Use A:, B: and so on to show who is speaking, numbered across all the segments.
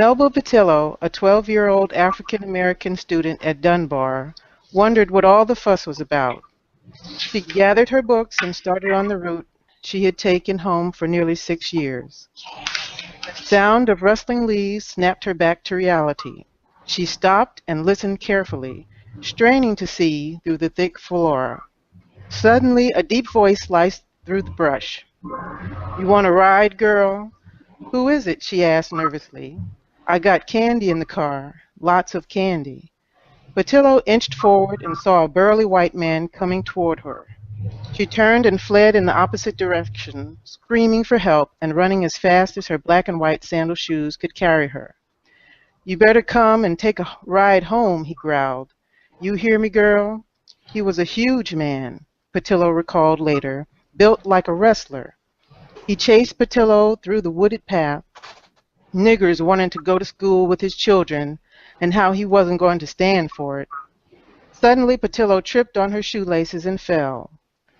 A: Melba Patillo, a 12-year-old African-American student at Dunbar, wondered what all the fuss was about. She gathered her books and started on the route she had taken home for nearly 6 years. The sound of rustling leaves snapped her back to reality. She stopped and listened carefully, straining to see through the thick flora. Suddenly, a deep voice sliced through the brush. "You want a ride, girl?" "Who is it?" she asked nervously. "I got candy in the car, lots of candy." Patillo inched forward and saw a burly white man coming toward her. She turned and fled in the opposite direction, screaming for help and running as fast as her black and white sandal shoes could carry her. "You better come and take a ride home," he growled. "You hear me, girl?" He was a huge man, Patillo recalled later, built like a wrestler. He chased Patillo through the wooded path, niggers wanting to go to school with his children, and how he wasn't going to stand for it. Suddenly, Patillo tripped on her shoelaces and fell.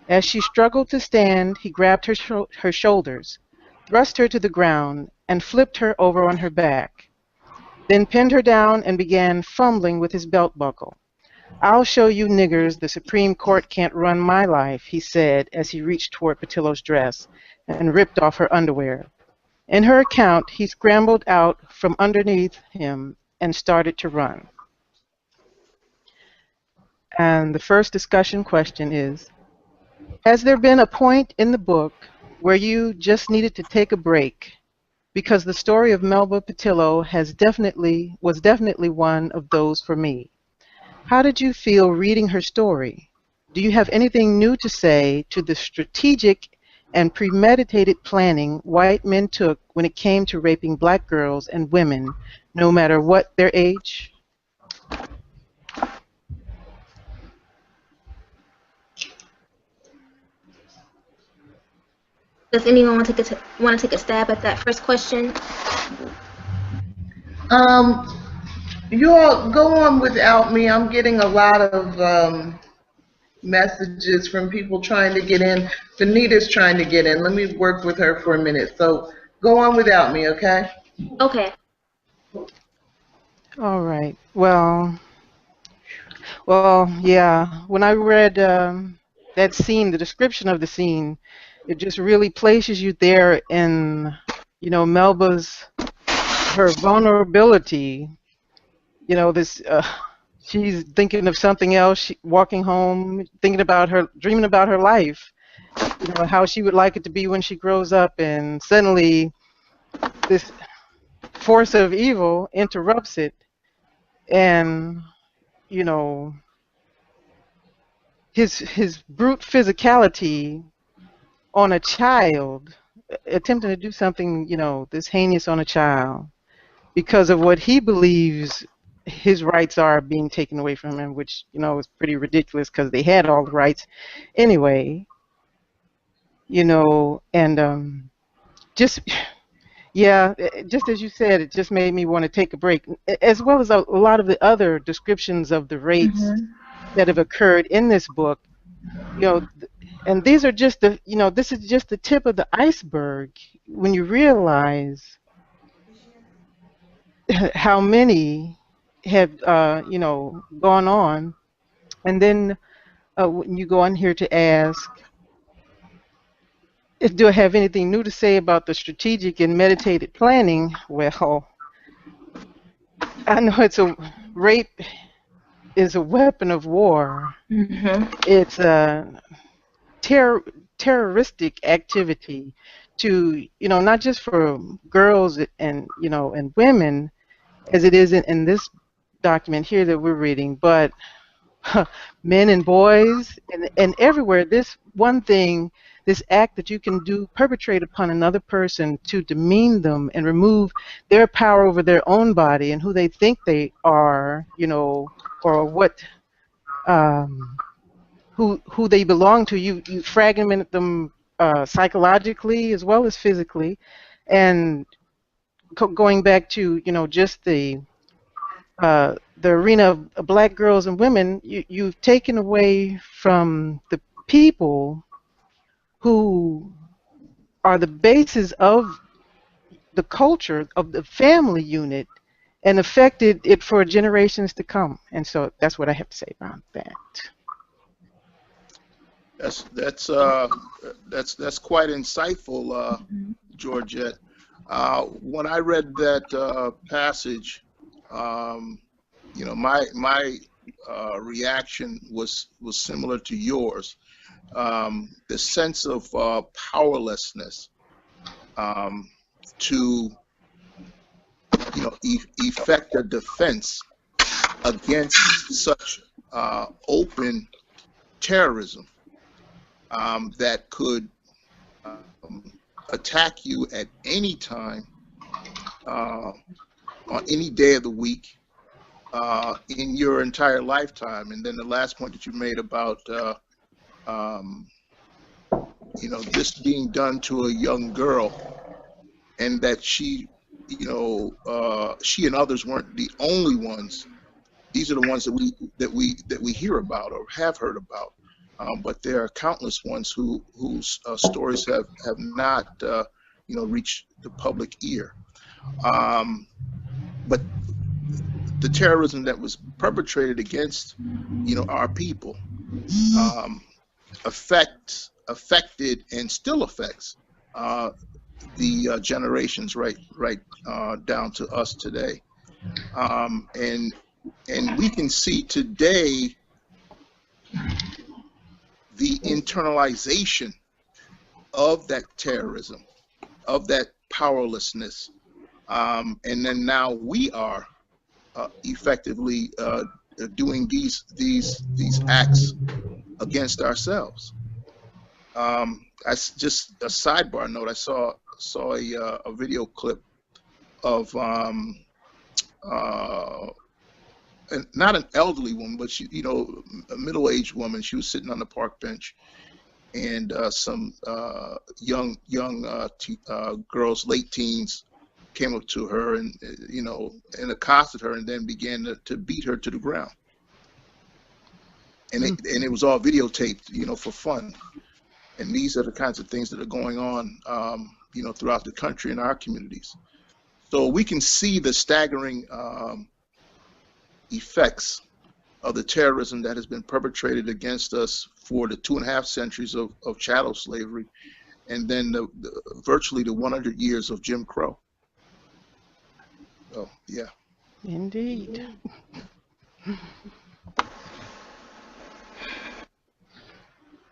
A: As she struggled to stand, he grabbed her shoulders, thrust her to the ground, and flipped her over on her back, then pinned her down and began fumbling with his belt buckle. "I'll show you niggers the Supreme Court can't run my life," he said as he reached toward Patillo's dress and ripped off her underwear. In her account, he scrambled out from underneath him and started to run. And the first discussion question is, has there been a point in the book where you just needed to take a break? Because the story of Melba Patillo was definitely one of those for me. How did you feel reading her story? Do you have anything new to say to the strategic and premeditated planning white men took when it came to raping black girls and women, no matter what their age?
B: Does anyone want to take a stab at that first question?
C: You all go on without me. I'm getting a lot of messages from people trying to get in. Benita's trying to get in. Let me work with her for a minute. So go on without me, okay?
B: Okay.
A: All right. Well, yeah. When I read that scene, the description of the scene, it just really places you there in, Melba's, her vulnerability. She's thinking of something else, walking home, dreaming about her life, how she would like it to be when she grows up, and suddenly this force of evil interrupts it, and, his brute physicality on a child, attempting to do something, this heinous on a child, because of what he believes his rights are being taken away from him, which, is pretty ridiculous because they had all the rights anyway, and just, yeah, just as you said, it just made me want to take a break, as well as a lot of the other descriptions of the rapes that have occurred in this book, and these are just this is just the tip of the iceberg when you realize how many have gone on. And then when you go on here to ask, do I have anything new to say about the strategic and meditated planning? Well, I know rape is a weapon of war. It's a terroristic activity to, not just for girls and women, as it is in this document here that we're reading, but men and boys and everywhere. This one thing, this act that you can perpetrate upon another person to demean them and remove their power over their own body and who they think they are, or what, who they belong to. You fragment them psychologically as well as physically, and going back to just the arena of black girls and women, you've taken away from the people who are the basis of the culture of the family unit, and affected it for generations to come. And so that's what I have to say about that.
D: That's quite insightful, Georgette. When I read that passage, my reaction was similar to yours. The sense of powerlessness to effect a defense against such open terrorism that could attack you at any time, on any day of the week, in your entire lifetime. And then the last point that you made about this being done to a young girl, and that she and others weren't the only ones. These are the ones that we hear about or have heard about, but there are countless ones whose stories have not reached the public ear. But the terrorism that was perpetrated against our people affected and still affects the generations right down to us today, and we can see today the internalization of that terrorism, of that powerlessness, and then now we are effectively doing these acts against ourselves. Just a sidebar note. I saw a video clip of not an elderly woman, but she, a middle-aged woman. She was sitting on the park bench, and some young girls, late teens, came up to her and and accosted her, and then began to beat her to the ground. And it was all videotaped, for fun. And these are the kinds of things that are going on, throughout the country in our communities. So we can see the staggering effects of the terrorism that has been perpetrated against us for the 2.5 centuries of chattel slavery, and then virtually the 100 years of Jim Crow. Oh, yeah.
A: Indeed.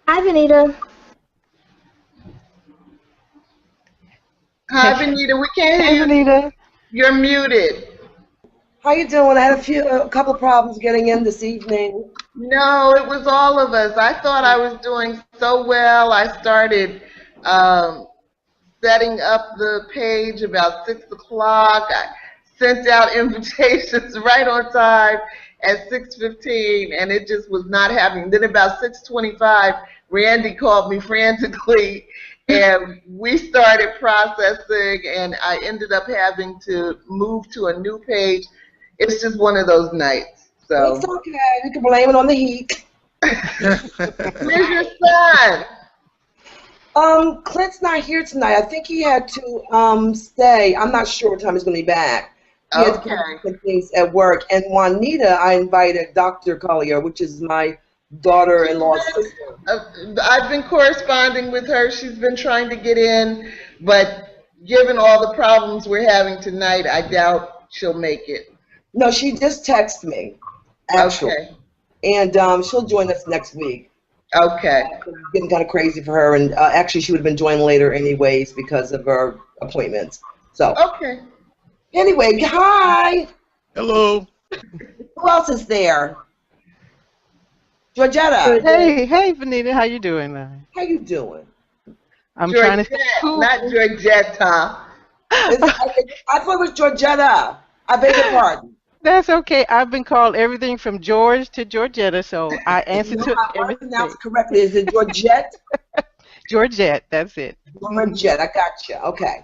B: Hi, Benita.
C: Hi, Benita. We can't
A: Hey,
C: hear you.
A: Benita.
C: You're muted.
E: How you doing? I had a couple problems getting in this evening.
C: No, it was all of us. I thought I was doing so well. I started setting up the page about 6 o'clock. I sent out invitations right on time at 6:15, and it just was not happening. Then about 6:25, Randy called me frantically, and we started processing, and I ended up having to move to a new page. It's just one of those nights. So
E: It's okay. You can blame it on the heat.
C: where's your son?
E: Clint's not here tonight. I think he had to stay. I'm not sure what time he's going to be back. He had to
C: Okay.
E: do some things at work. And Juanita, I invited Dr. Collier, which is my daughter-in-law's sister.
C: I've been corresponding with her. She's been trying to get in, but given all the problems we're having tonight, I doubt she'll make it.
E: No, she just texted me, actually.
C: Okay.
E: And she'll join us next week.
C: Okay.
E: It's getting kind of crazy for her. And actually, she would have been joining later anyways because of her appointments. So,
C: Okay.
E: anyway, hi.
D: Hello.
E: Who else is there? Georgetta,
A: Hey, Benita. How you doing, man?
E: how you doing?
A: I'm trying to.
C: Georgette, not Georgetta.
E: I thought it was Georgetta. I beg your pardon.
A: That's okay. I've been called everything from George to Georgetta, so I answer
E: No,
A: to
E: I want to
A: everything.
E: pronounce it correctly. Is it Georgette?
A: Georgette, that's it.
E: Georgette, I got you. Okay.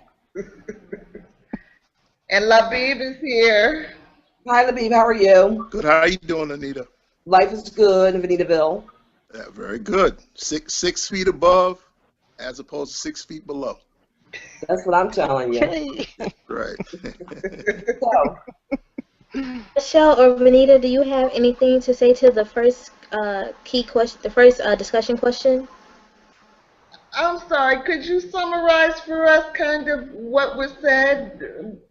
C: And Labib is here.
E: Hi, Labib. How are you?
D: Good. How are you doing, Anita?
E: Life is good in Venitaville.
D: Yeah, very good. 6 feet above, as opposed to 6 feet below.
E: That's what I'm telling you.
A: Hey.
D: Right.
E: So,
B: Michelle or Vanita, do you have anything to say to the first key question, the first discussion question?
C: I'm sorry, could you summarize for us kind of what was said,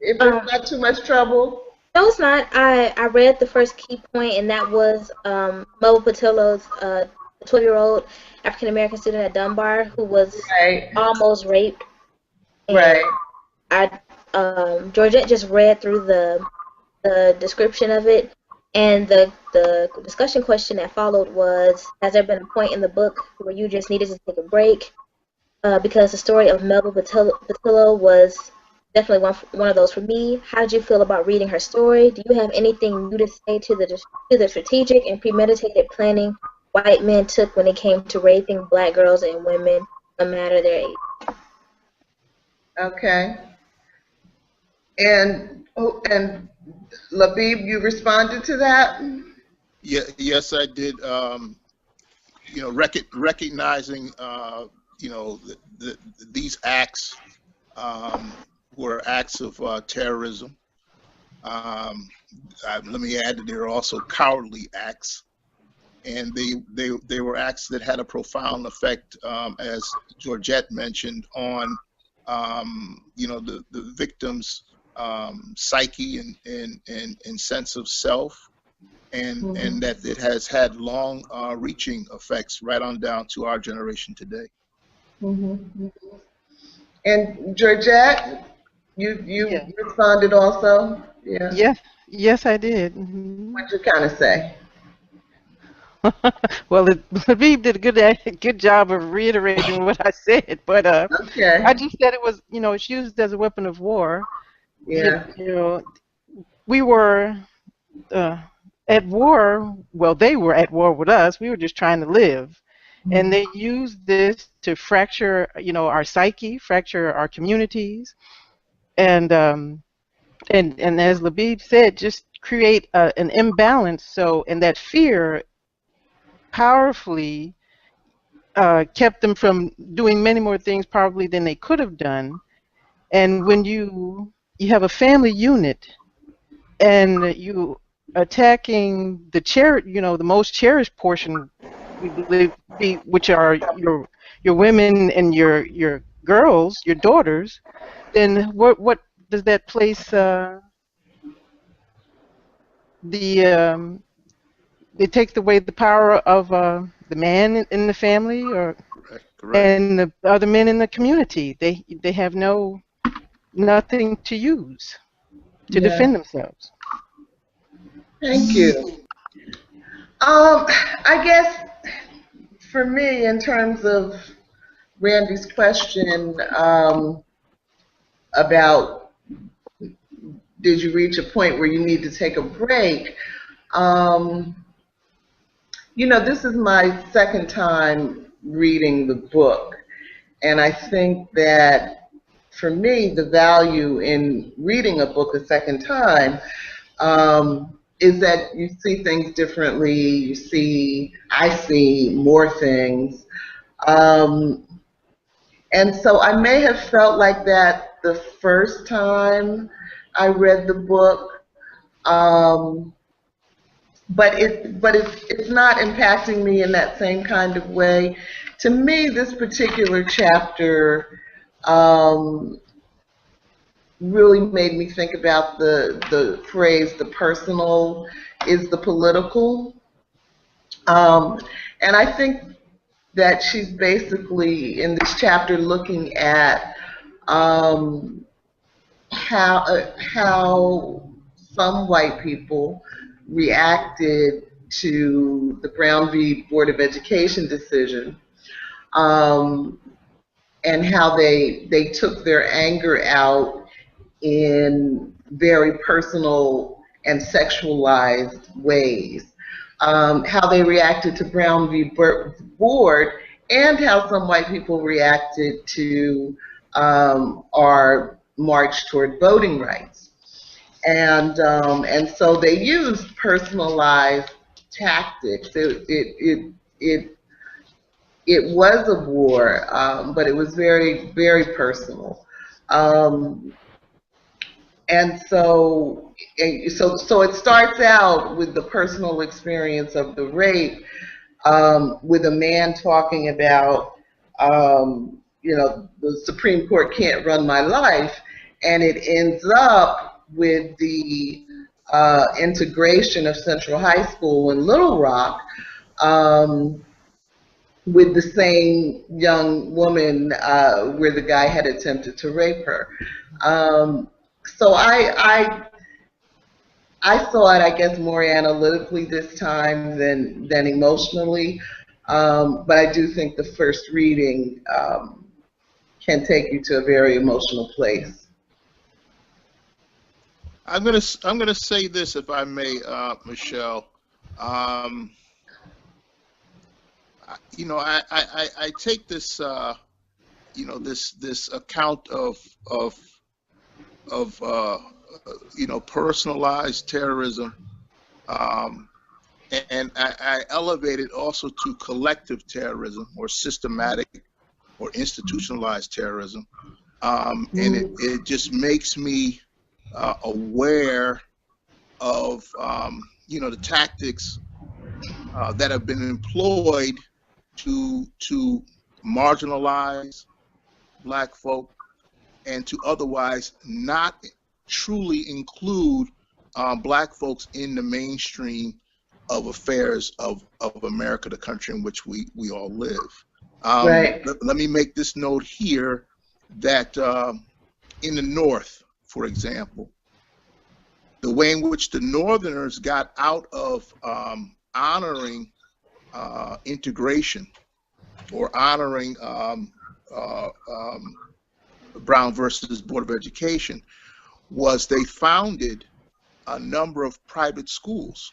C: if
B: Uh,
C: it's not too much trouble?
B: no, it's not. I read the first key point, and that was Melba Patillo's 12-year-old African American student at Dunbar who was
C: Right,
B: almost raped. And
C: right.
B: I Georgette just read through the description of it, and the discussion question that followed was: has there been a point in the book where you just needed to take a break? Because the story of Melba Patillo was definitely one of those for me. How did you feel about reading her story? Do you have anything new to say to the strategic and premeditated planning white men took when it came to raping black girls and women, no matter their age?
C: Okay. And Labib, you responded to that?
D: Yeah, yes, I did. You know, recognizing, you know, these acts were acts of terrorism. Let me add that they are also cowardly acts, and they were acts that had a profound effect, as Georgette mentioned, on you know, the victim's psyche and sense of self, and that it has had long reaching effects right on down to our generation today.
C: Mm-hmm. And Georgette, you
A: Yeah.
C: responded also? Yeah.
A: Yes. Yes, I did. Hmm.
C: What'd you kind of say?
A: Well, Habib did a good job of reiterating what I said, but I
C: Okay.
A: just said it was, it's used as a weapon of war. You,
C: Yeah.
A: you know, we were uh, at war. Well, they were at war with us. We were just trying to live, and they used this to fracture, our psyche, fracture our communities, and and as Labib said, just create an imbalance. So, and that fear powerfully kept them from doing many more things probably than they could have done. And when you have a family unit and you attacking the most cherished portion, we believe, which are your women and your girls, your daughters, then what does that place the it takes away the power of the man in the family, or
D: Correct. Correct.
A: and the other men in the community. They have nothing to use to
C: Yeah.
A: defend themselves.
C: Thank you. I guess for me, in terms of Randy's question about did you reach a point where you need to take a break? Um, this is my second time reading the book, and I think that for me, the value in reading a book a second time is that you see things differently. I see more things. Um, and so I may have felt like that the first time I read the book, um, but it's not impacting me in that same kind of way. To me, this particular chapter um, really made me think about the phrase "the personal is the political," um, and I think that she's basically in this chapter looking at how some white people reacted to the Brown v. Board of Education decision, um, and how they took their anger out in very personal and sexualized ways. How they reacted to Brown v. Board, and how some white people reacted to our march toward voting rights. And so they used personalized tactics. It was a war, but it was very, very personal. Um, And so it starts out with the personal experience of the rape, with a man talking about, the Supreme Court can't run my life, and it ends up with the integration of Central High School in Little Rock, with the same young woman where the guy had attempted to rape her. So I saw it, I guess, more analytically this time than emotionally. But I do think the first reading can take you to a very emotional place.
D: I'm gonna say this, if I may, Michelle. I take this, this account of personalized terrorism, and I elevate it also to collective terrorism or systematic or institutionalized terrorism, and it just makes me aware of the tactics that have been employed to marginalize Black folk and to otherwise not truly include Black folks in the mainstream of affairs of America, the country in which we all live.
C: Right.
D: Let me make this note here that in the North, for example, the way in which the Northerners got out of honoring integration or honoring Brown versus Board of Education was they founded a number of private schools,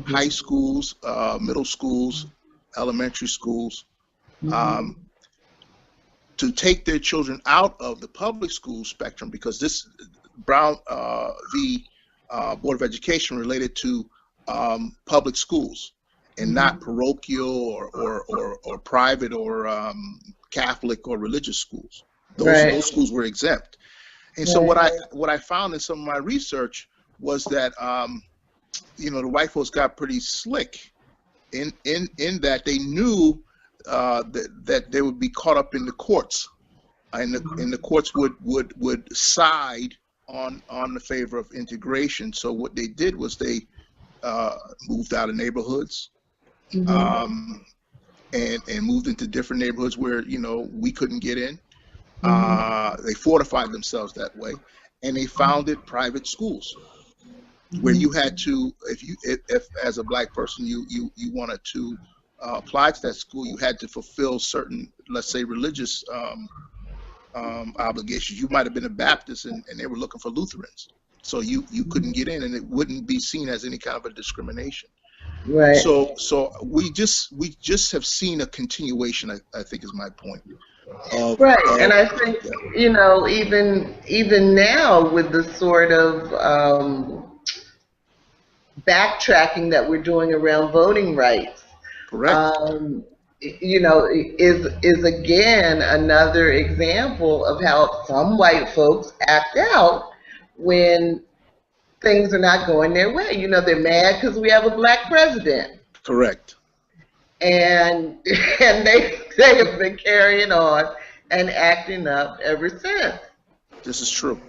D: high schools, middle schools, elementary schools, to take their children out of the public school spectrum, because this Brown v. Board of Education related to public schools and not parochial or private or Catholic or religious schools. Those schools were exempt. And so what I found in some of my research was that the white folks got pretty slick in that they knew that they would be caught up in the courts, and the courts would side on the favor of integration. So what they did was they moved out of neighborhoods, and moved into different neighborhoods where we couldn't get in. They fortified themselves that way, and they founded private schools where you had to, if as a Black person you wanted to apply to that school, you had to fulfill certain, let's say, religious obligations. You might have been a Baptist and they were looking for Lutherans, so you couldn't get in, and it wouldn't be seen as any kind of a discrimination.
C: Right.
D: So we just have seen a continuation, I think is my point.
C: And I think even now with the sort of backtracking that we're doing around voting rights,
D: correct,
C: is again another example of how some white folks act out when things are not going their way. They're mad because we have a Black president.
D: Correct.
C: And they have been carrying on and acting up ever since.
D: This is true.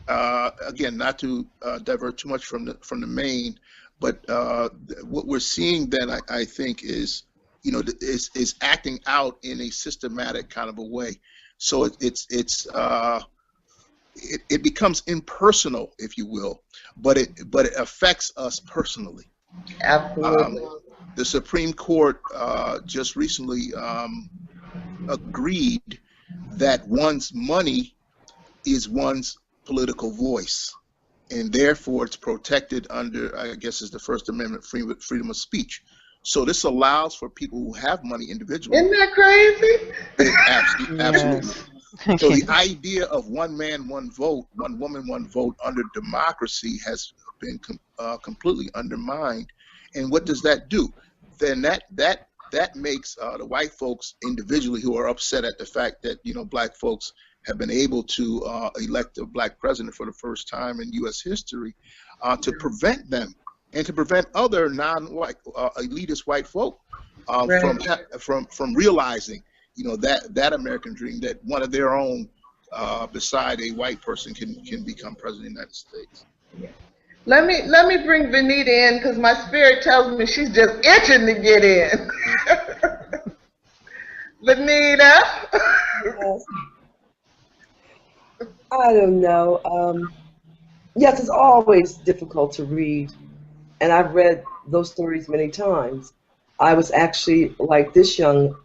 D: Again, not to divert too much from the main, but what we're seeing then, I think, is is acting out in a systematic kind of a way. So it becomes impersonal, if you will, but it affects us personally.
C: Absolutely.
D: The Supreme Court just recently agreed that one's money is one's political voice, and therefore it's protected under, I guess, is the First Amendment, freedom of speech. So this allows for people who have money individually.
C: Isn't that crazy?
D: Absolutely. So the idea of one man, one vote, one woman, one vote under democracy has been completely undermined. And what does that do? Then that makes the white folks individually who are upset at the fact that Black folks have been able to elect a black president for the first time in U.S. history, to prevent them and to prevent other non-white elitist white folk from realizing, that American dream, that one of their own beside a white person can become president of the United States.
C: Let me bring Vanita in, because my spirit tells me she's just itching to get in. Vanita.
E: Yes. I don't know. Yes, it's always difficult to read, and I've read those stories many times. I was actually, like this young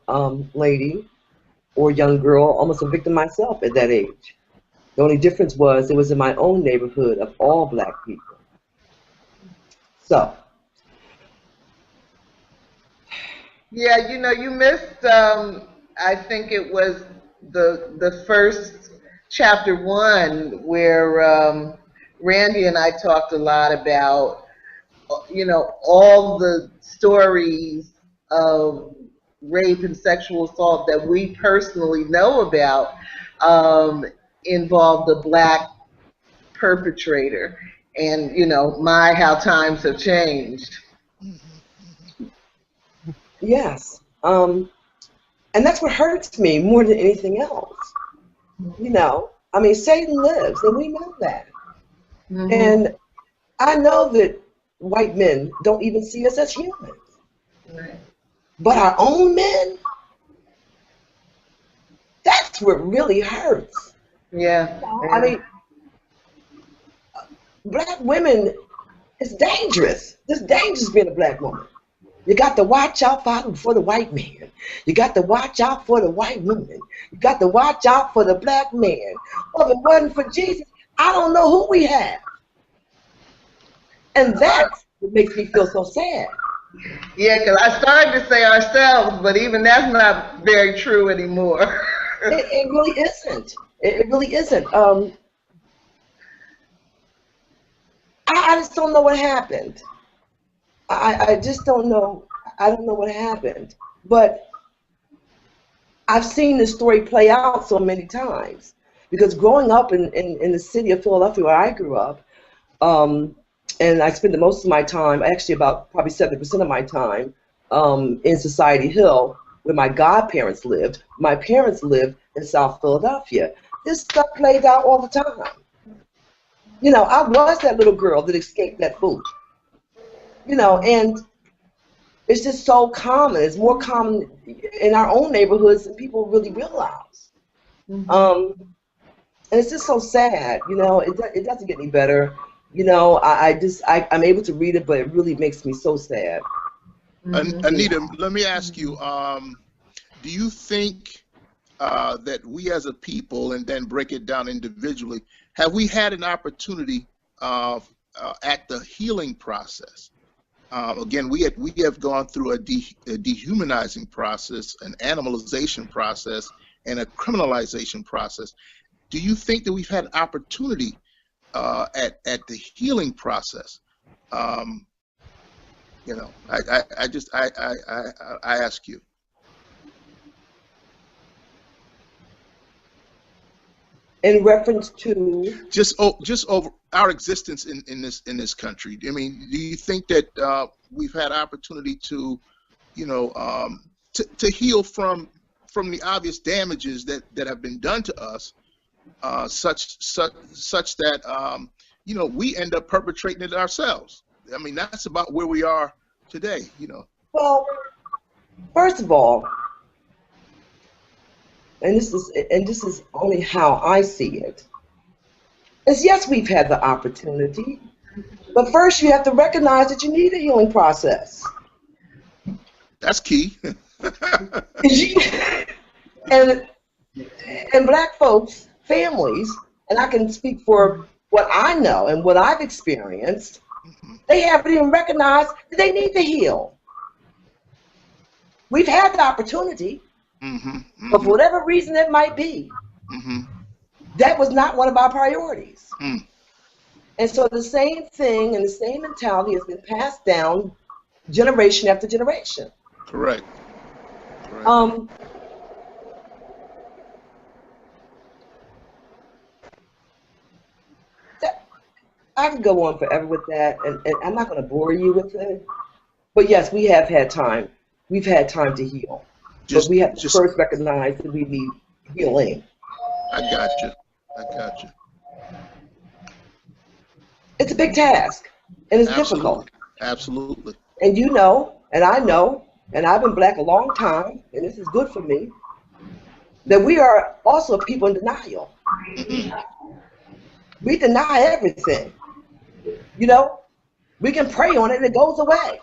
E: lady or young girl, almost a victim myself at that age. The only difference was it was in my own neighborhood of all black people. So.
C: Yeah, you missed, I think it was the first chapter 1 where Randy and I talked a lot about, all the stories of rape and sexual assault that we personally know about involved a black perpetrator. And, how times have changed.
E: Yes. And that's what hurts me more than anything else. Satan lives, and we know that. Mm-hmm. And I know that white men don't even see us as humans. Right. But our own men, that's what really hurts.
C: Yeah.
E: Black women, it's dangerous. It's dangerous being a black woman. You got to watch out for the white man. You got to watch out for the white woman. You got to watch out for the black man. Well, if it wasn't for Jesus, I don't know who we have. And that's what makes me feel so sad.
C: Yeah, because I started to say ourselves, but even that's not very true anymore.
E: It really isn't. It really isn't. I just don't know what happened. I just don't know. I don't know what happened. But I've seen this story play out so many times. Because growing up in the city of Philadelphia, where I grew up, and I spent the most of my time, actually about probably 70% of my time, in Society Hill, where my godparents lived. My parents lived in South Philadelphia. This stuff plays out all the time. I was that little girl that escaped that food. And it's just so common. It's more common in our own neighborhoods than people really realize. Mm-hmm. And it's just so sad. It doesn't get any better. I'm able to read it, but it really makes me so sad.
D: Mm-hmm. Anita, let me ask you, do you think that we as a people, and then break it down individually, have we had an opportunity at the healing process? Again, we have gone through a dehumanizing process, an animalization process, and a criminalization process. Do you think that we've had an opportunity at the healing process? I ask you.
E: In reference to
D: just over our existence in this country. Do you think that we've had opportunity to, to heal from the obvious damages that have been done to us, such that we end up perpetrating it ourselves? That's about where we are today.
E: Well, first of all, and this is only how I see it, is yes, we've had the opportunity, but first you have to recognize that you need a healing process.
D: That's key.
E: and black folks, families, and I can speak for what I know and what I've experienced, they haven't even recognized that they need to heal. We've had the opportunity. Mm-hmm, mm-hmm. But for whatever reason it might be, mm-hmm. that was not one of our priorities. Mm. And so the same thing and the same mentality has been passed down generation after generation.
D: Correct.
E: I could go on forever with that, and I'm not going to bore you with it. But yes, we have had time. We've had time to heal. But we have to first recognize that we need healing.
D: I got you. I got you.
E: It's a big task, and it's difficult.
D: Absolutely.
E: And you know, and I know, and I've been black a long time, and this is good for me, that we are also people in denial. We deny everything. You know, we can pray on it and it goes away.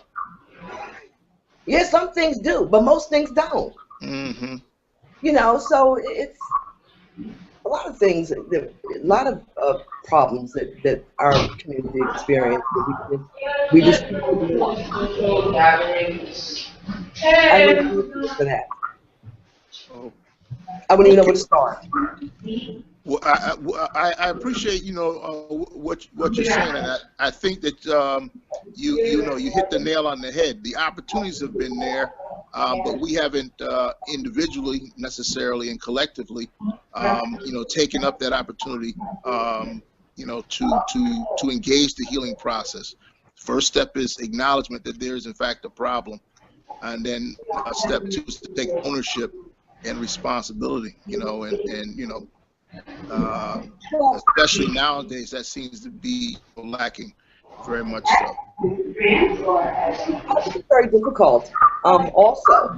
E: Yeah, some things do, but most things don't.
D: Mm-hmm.
E: You know, so it's a lot of things, a lot of problems that our community experiences. We just I wouldn't even for that.
D: Oh.
E: I wouldn't even know where to start.
D: Well, I appreciate what you're saying, and I think that you hit the nail on the head. The opportunities have been there, but we haven't individually necessarily and collectively taken up that opportunity to engage the healing process. First step is acknowledgement that there is in fact a problem, and then step two is to take ownership and responsibility. Especially nowadays, that seems to be lacking very much so.
E: It's very difficult also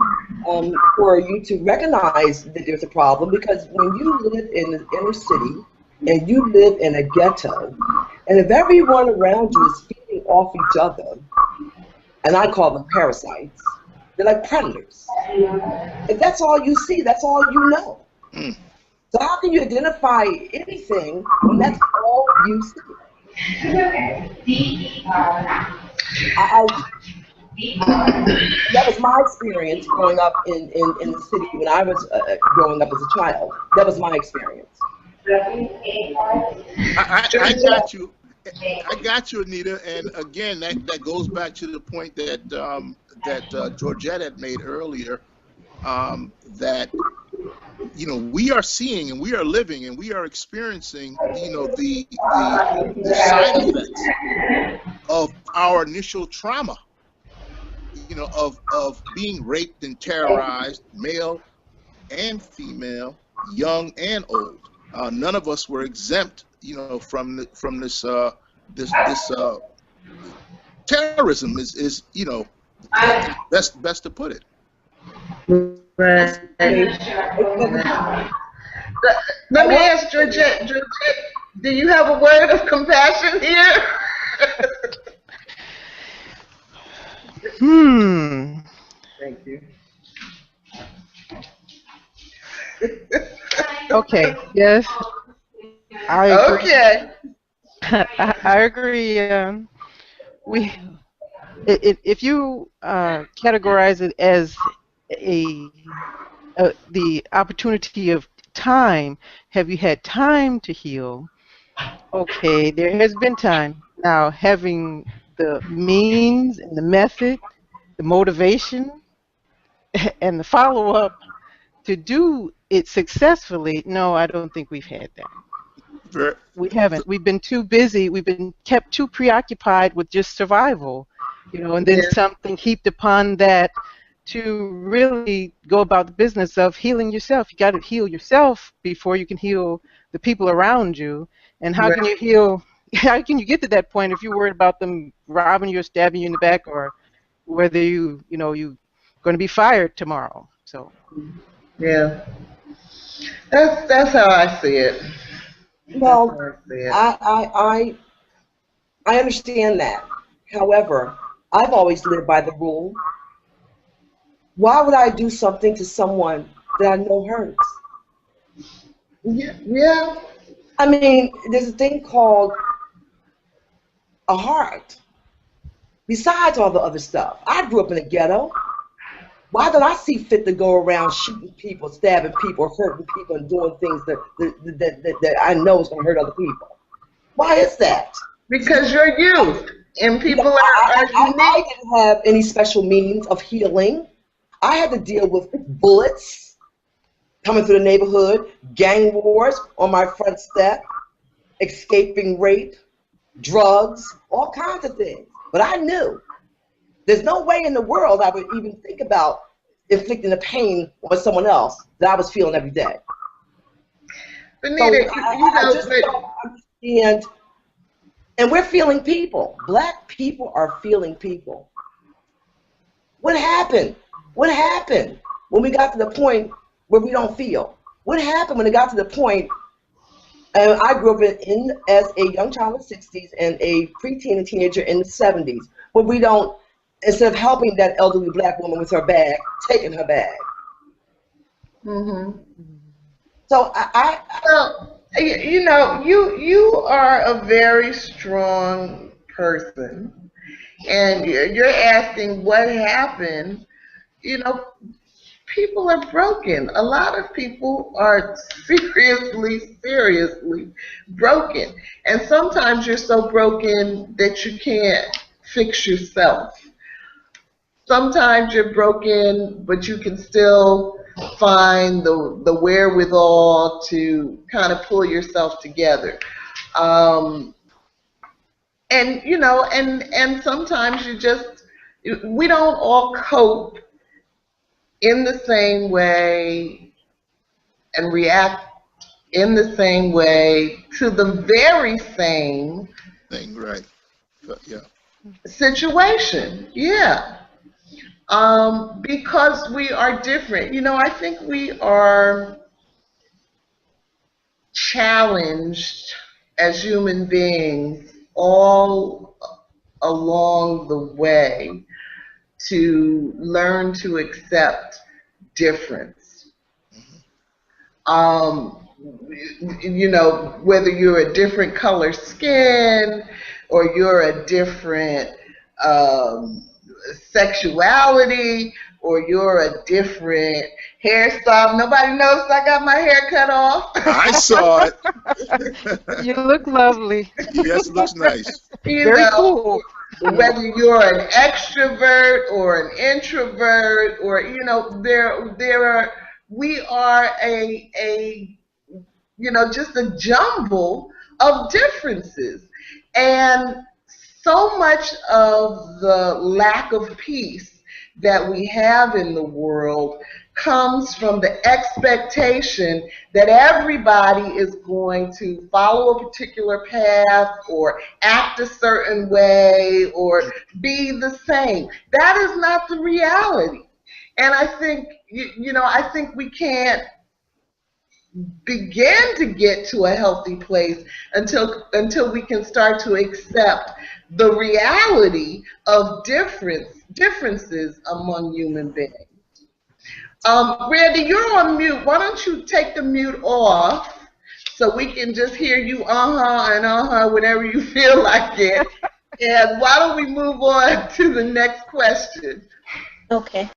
E: for you to recognize that there's a problem, because when you live in the inner city and you live in a ghetto, and if everyone around you is feeding off each other, and I call them parasites, they're like predators. If that's all you see, that's all you know.
D: Mm.
E: So how can you identify anything when that's all you see? That was my experience growing up in the city when I was growing up as a child. That was my experience.
D: I got you. I got you, Anita. And again, that goes back to the point that Georgette had made earlier, that we are seeing and we are living and we are experiencing the side effects of our initial trauma, of being raped and terrorized, male and female, young and old. None of us were exempt from this terrorism is best to put it.
C: Right. Let me ask Georgette, do you have a word of compassion here?
A: Thank you. Okay, yes, I agree.
C: Okay.
A: I agree. If you categorize it as the opportunity of time, have you had time to heal? Okay, there has been time. Now, having the means and the method, the motivation, and the follow-up to do it successfully, no, I don't think we've had that. We haven't. We've been too busy. We've been kept too preoccupied with just survival, and then something heaped upon that to really go about the business of healing yourself. You got to heal yourself before you can heal the people around you. And how can you heal? How can you get to that point if you're worried about them robbing you or stabbing you in the back, or whether you're going to be fired tomorrow? So.
C: Yeah. That's how I see it.
E: Well, I understand that. However, I've always lived by the rule: why would I do something to someone that I know hurts?
C: Yeah.
E: I mean, there's a thing called a heart. Besides all the other stuff, I grew up in a ghetto. Why don't I see fit to go around shooting people, stabbing people, hurting people, and doing things that I know is going to hurt other people? Why is that?
C: Because you're youth, and people are unique.
E: I didn't have any special means of healing. I had to deal with bullets coming through the neighborhood, gang wars on my front step, escaping rape, drugs, all kinds of things. But I knew there's no way in the world I would even think about inflicting the pain on someone else that I was feeling every day.
C: Benita,
E: So I just don't understand. And we're feeling people. Black people are feeling people. What happened? What happened when we got to the point where we don't feel? What happened when it got to the point, and I grew up as a young child in the 60s and a preteen and teenager in the 70s, where we don't, instead of helping that elderly black woman with her bag, taking her bag.
C: Mm-hmm.
E: So
C: Well, you know, you are a very strong person, and you're asking what happened. You know, people are broken. A lot of people are seriously broken. And sometimes you're so broken that you can't fix yourself. Sometimes you're broken, but you can still find the wherewithal to kind of pull yourself together. Um, and you know, and sometimes we don't all cope in the same way and react in the same way to the very same
D: thing, right? But, yeah.
C: situation. Yeah. Because we are different. You know, I think we are challenged as human beings all along the way to learn to accept difference. You know, whether you're a different color skin or you're a different sexuality or you're a different hairstyle. Nobody knows I got my hair cut off.
D: I saw it.
A: You look lovely.
D: Yes, it looks nice.
A: Very cool.
C: Whether you're an extrovert or an introvert, or you know, we are a you know, just a jumble of differences, and so much of the lack of peace that we have in the world comes from the expectation that everybody is going to follow a particular path or act a certain way or be the same. That is not the reality. And I think, you know, I think we can't begin to get to a healthy place until we can start to accept the reality of differences among human beings. Randy, you're on mute. Why don't you take the mute off so we can just hear you and whenever you feel like it. And why don't we move on to the next question?
B: Okay.